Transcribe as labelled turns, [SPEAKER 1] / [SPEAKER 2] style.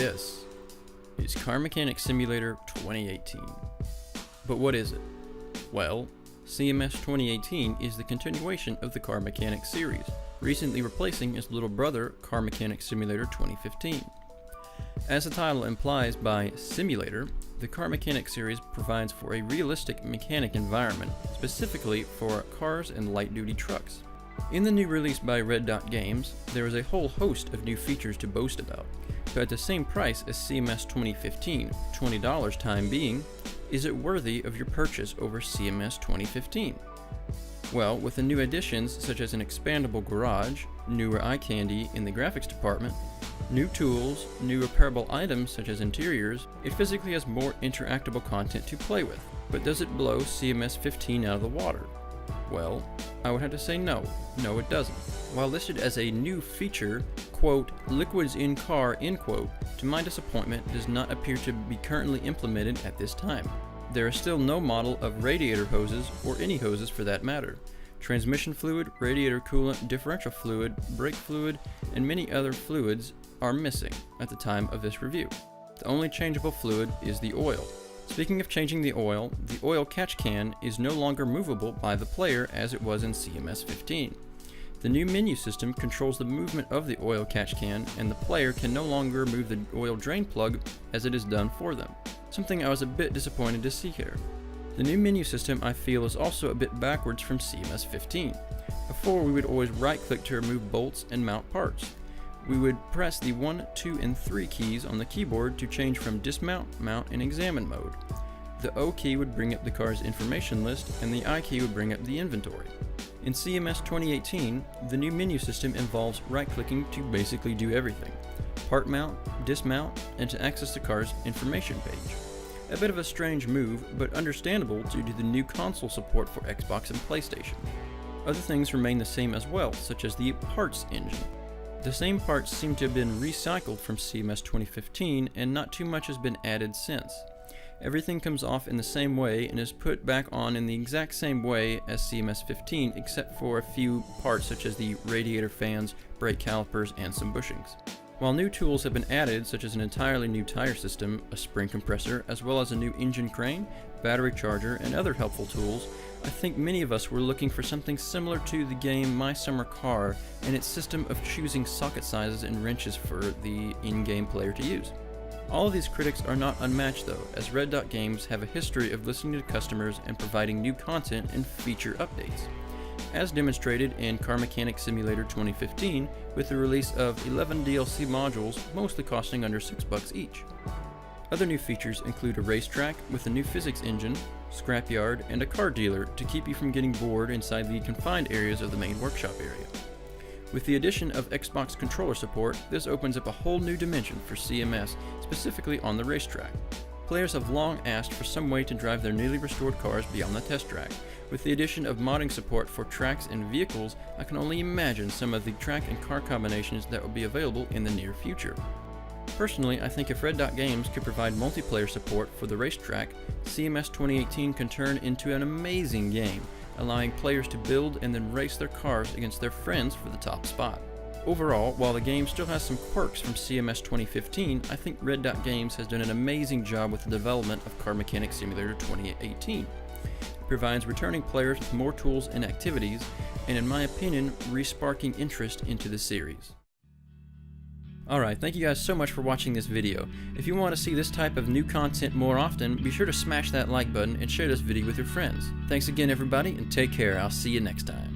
[SPEAKER 1] This is Car Mechanic Simulator 2018. But what is it? Well, CMS 2018 is the continuation of the Car Mechanic series, recently replacing its little brother, Car Mechanic Simulator 2015. As the title implies by simulator, the Car Mechanic series provides for a realistic mechanic environment, specifically for cars and light-duty trucks. In the new release by Red Dot Games, there is a whole host of new features to boast about, but at the same price as CMS 2015, $20 time being, is it worthy of your purchase over CMS 2015? Well, with the new additions such as an expandable garage, newer eye candy in the graphics department, new tools, new repairable items such as interiors, it physically has more interactable content to play with. But does it blow CMS 15 out of the water? Well, I would have to say no. No, it doesn't. While listed as a new feature, quote, liquids in car, end quote, to my disappointment does not appear to be currently implemented at this time. There is still no model of radiator hoses, or any hoses for that matter. Transmission fluid, radiator coolant, differential fluid, brake fluid, and many other fluids are missing at the time of this review. The only changeable fluid is the oil. Speaking of changing the oil catch can is no longer movable by the player as it was in CMS 15. The new menu system controls the movement of the oil catch can, and the player can no longer move the oil drain plug as it is done for them. Something I was a bit disappointed to see here. The new menu system I feel is also a bit backwards from CMS 15. Before we would always right click to remove bolts and mount parts. We would press the 1, 2, and 3 keys on the keyboard to change from dismount, mount, and examine mode. The O key would bring up the car's information list, and the I key would bring up the inventory. In CMS 2018, the new menu system involves right-clicking to basically do everything. Part mount, dismount, and to access the car's information page. A bit of a strange move, but understandable due to the new console support for Xbox and PlayStation. Other things remain the same as well, such as the parts engine. The same parts seem to have been recycled from CMS 2015, and not too much has been added since. Everything comes off in the same way and is put back on in the exact same way as CMS 15, except for a few parts such as the radiator fans, brake calipers, and some bushings. While new tools have been added, such as an entirely new tire system, a spring compressor, as well as a new engine crane, battery charger, and other helpful tools, I think many of us were looking for something similar to the game My Summer Car and its system of choosing socket sizes and wrenches for the in-game player to use. All of these critics are not unmatched though, as Red Dot Games have a history of listening to customers and providing new content and feature updates, as demonstrated in Car Mechanic Simulator 2015 with the release of 11 DLC modules, mostly costing under $6 each. Other new features include a racetrack with a new physics engine, scrapyard, and a car dealer to keep you from getting bored inside the confined areas of the main workshop area. With the addition of Xbox controller support, this opens up a whole new dimension for CMS, specifically on the racetrack. Players have long asked for some way to drive their newly restored cars beyond the test track. With the addition of modding support for tracks and vehicles, I can only imagine some of the track and car combinations that will be available in the near future. Personally, I think if Red Dot Games could provide multiplayer support for the racetrack, CMS 2018 can turn into an amazing game, allowing players to build and then race their cars against their friends for the top spot. Overall, while the game still has some quirks from CMS 2015, I think Red Dot Games has done an amazing job with the development of Car Mechanic Simulator 2018. It provides returning players with more tools and activities, and in my opinion, re-sparking interest into the series. Alright, thank you guys so much for watching this video. If you want to see this type of new content more often, be sure to smash that like button and share this video with your friends. Thanks again everybody, and take care. I'll see you next time.